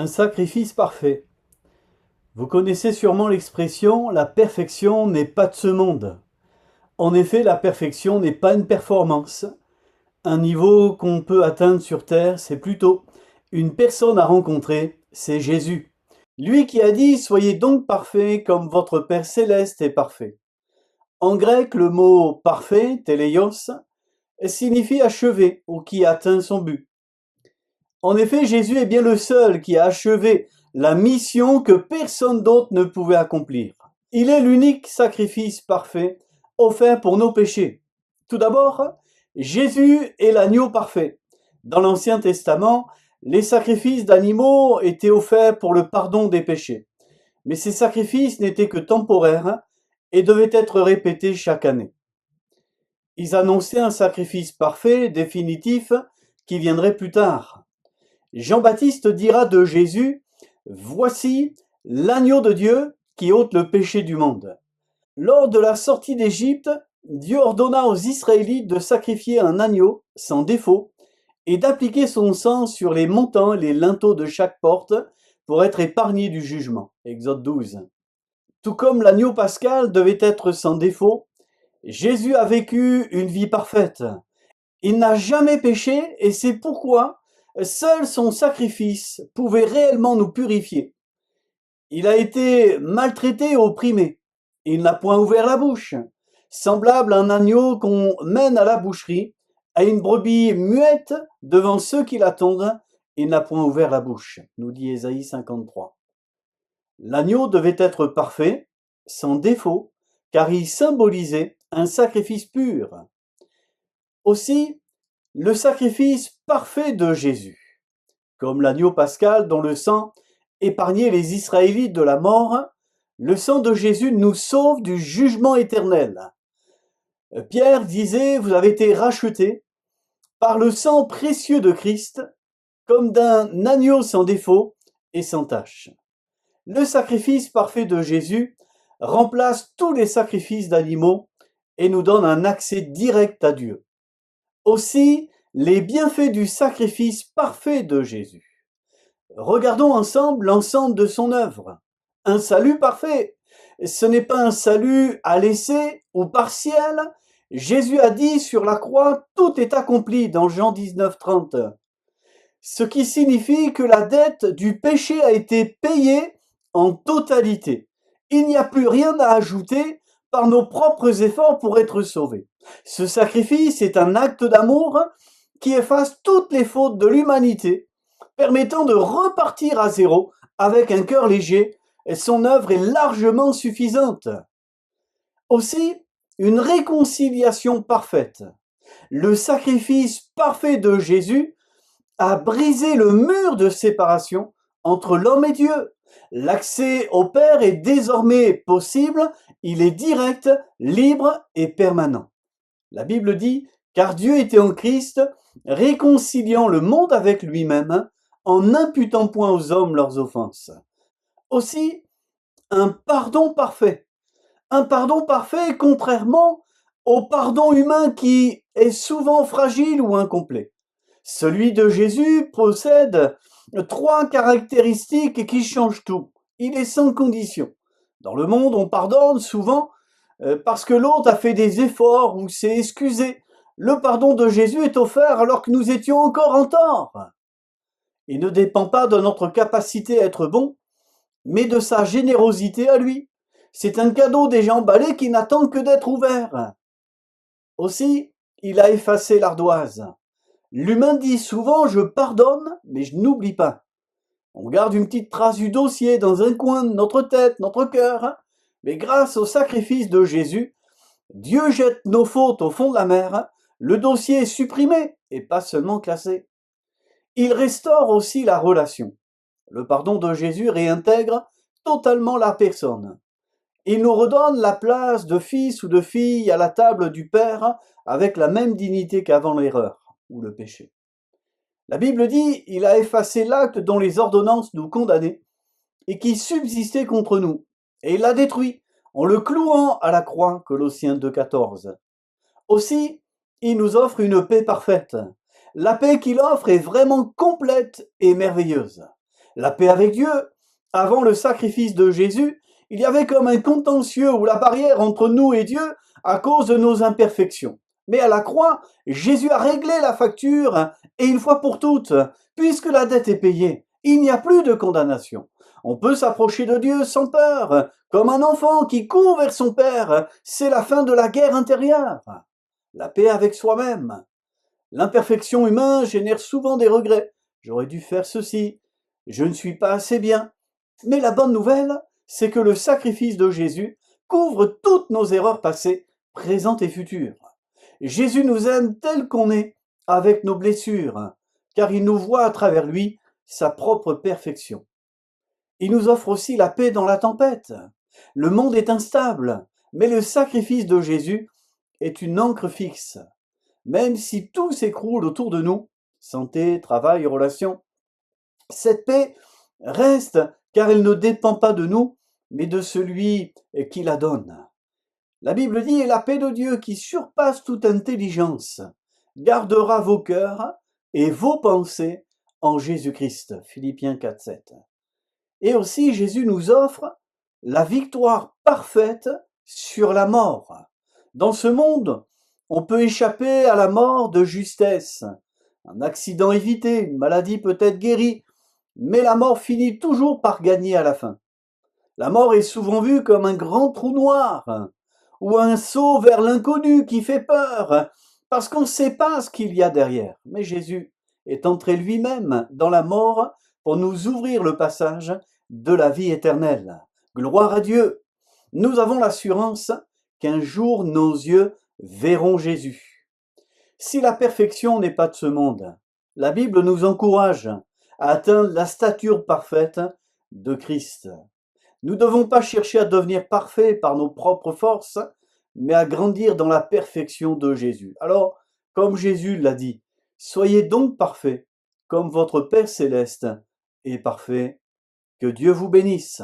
Un sacrifice parfait. Vous connaissez sûrement l'expression « la perfection n'est pas de ce monde ». En effet, la perfection n'est pas une performance. Un niveau qu'on peut atteindre sur terre, c'est plutôt une personne à rencontrer, c'est Jésus. Lui qui a dit « Soyez donc parfaits comme votre Père céleste est parfait ». En grec, le mot « parfait » téléios signifie achever ou qui atteint son but. En effet, Jésus est bien le seul qui a achevé la mission que personne d'autre ne pouvait accomplir. Il est l'unique sacrifice parfait offert pour nos péchés. Tout d'abord, Jésus est l'agneau parfait. Dans l'Ancien Testament, les sacrifices d'animaux étaient offerts pour le pardon des péchés. Mais ces sacrifices n'étaient que temporaires et devaient être répétés chaque année. Ils annonçaient un sacrifice parfait, définitif, qui viendrait plus tard. Jean-Baptiste dira de Jésus « Voici l'agneau de Dieu qui ôte le péché du monde ». Lors de la sortie d'Égypte, Dieu ordonna aux Israélites de sacrifier un agneau sans défaut et d'appliquer son sang sur les montants et les linteaux de chaque porte pour être épargnés du jugement. Exode 12. Tout comme l'agneau pascal devait être sans défaut, Jésus a vécu une vie parfaite. Il n'a jamais péché et c'est pourquoi seul son sacrifice pouvait réellement nous purifier. Il a été maltraité et opprimé. Il n'a point ouvert la bouche, semblable à un agneau qu'on mène à la boucherie, à une brebis muette devant ceux qui l'attendent. Il n'a point ouvert la bouche, nous dit Ésaïe 53. L'agneau devait être parfait, sans défaut, car il symbolisait un sacrifice pur. Aussi, le sacrifice parfait de Jésus, comme l'agneau pascal dont le sang épargnait les Israélites de la mort, le sang de Jésus nous sauve du jugement éternel. Pierre disait « Vous avez été rachetés par le sang précieux de Christ, comme d'un agneau sans défaut et sans tache. » Le sacrifice parfait de Jésus remplace tous les sacrifices d'animaux et nous donne un accès direct à Dieu. Aussi, les bienfaits du sacrifice parfait de Jésus. Regardons ensemble l'ensemble de son œuvre. Un salut parfait. Ce n'est pas un salut à laisser ou partiel. Jésus a dit sur la croix, tout est accompli dans Jean 19, 30. Ce qui signifie que la dette du péché a été payée en totalité. Il n'y a plus rien à ajouter par nos propres efforts pour être sauvés. Ce sacrifice est un acte d'amour qui efface toutes les fautes de l'humanité, permettant de repartir à zéro avec un cœur léger, et son œuvre est largement suffisante. Aussi, une réconciliation parfaite. Le sacrifice parfait de Jésus a brisé le mur de séparation entre l'homme et Dieu. L'accès au Père est désormais possible, il est direct, libre et permanent. La Bible dit « Car Dieu était en Christ, réconciliant le monde avec lui-même, en n'imputant point aux hommes leurs offenses. » Aussi, un pardon parfait. Un pardon parfait contrairement au pardon humain qui est souvent fragile ou incomplet. Celui de Jésus possède 3 caractéristiques qui changent tout. Il est sans condition. Dans le monde, on pardonne souvent parce que l'autre a fait des efforts ou s'est excusé. Le pardon de Jésus est offert alors que nous étions encore en tort. Il ne dépend pas de notre capacité à être bon, mais de sa générosité à lui. C'est un cadeau déjà emballé qui n'attend que d'être ouvert. Aussi, il a effacé l'ardoise. L'humain dit souvent « je pardonne, mais je n'oublie pas ». On garde une petite trace du dossier dans un coin de notre tête, notre cœur. Mais grâce au sacrifice de Jésus, Dieu jette nos fautes au fond de la mer. Le dossier est supprimé et pas seulement classé. Il restaure aussi la relation. Le pardon de Jésus réintègre totalement la personne. Il nous redonne la place de fils ou de fille à la table du Père avec la même dignité qu'avant l'erreur ou le péché. La Bible dit « Il a effacé l'acte dont les ordonnances nous condamnaient et qui subsistait contre nous, et il l'a détruit en le clouant à la croix » Colossiens 2,14. Aussi, il nous offre une paix parfaite. La paix qu'il offre est vraiment complète et merveilleuse. La paix avec Dieu. Avant le sacrifice de Jésus, il y avait comme un contentieux ou la barrière entre nous et Dieu à cause de nos imperfections. Mais à la croix, Jésus a réglé la facture et une fois pour toutes, puisque la dette est payée, il n'y a plus de condamnation. On peut s'approcher de Dieu sans peur, comme un enfant qui court vers son Père. C'est la fin de la guerre intérieure. La paix avec soi-même. L'imperfection humaine génère souvent des regrets. J'aurais dû faire ceci. Je ne suis pas assez bien. Mais la bonne nouvelle, c'est que le sacrifice de Jésus couvre toutes nos erreurs passées, présentes et futures. Jésus nous aime tel qu'on est, avec nos blessures, car il nous voit à travers lui sa propre perfection. Il nous offre aussi la paix dans la tempête. Le monde est instable, mais le sacrifice de Jésus est une ancre fixe. Même si tout s'écroule autour de nous, santé, travail, relations, cette paix reste car elle ne dépend pas de nous, mais de celui qui la donne. La Bible dit, et la paix de Dieu qui surpasse toute intelligence gardera vos cœurs et vos pensées en Jésus-Christ. Philippiens 4, 7. Et aussi, Jésus nous offre la victoire parfaite sur la mort. Dans ce monde, on peut échapper à la mort de justesse. Un accident évité, une maladie peut-être guérie, mais la mort finit toujours par gagner à la fin. La mort est souvent vue comme un grand trou noir, ou un saut vers l'inconnu qui fait peur, parce qu'on ne sait pas ce qu'il y a derrière. Mais Jésus est entré lui-même dans la mort pour nous ouvrir le passage de la vie éternelle. Gloire à Dieu! Nous avons l'assurance qu'un jour nos yeux verront Jésus. Si la perfection n'est pas de ce monde, la Bible nous encourage à atteindre la stature parfaite de Christ. Nous ne devons pas chercher à devenir parfaits par nos propres forces, mais à grandir dans la perfection de Jésus. Alors, comme Jésus l'a dit, soyez donc parfaits, comme votre Père céleste est parfait. Que Dieu vous bénisse.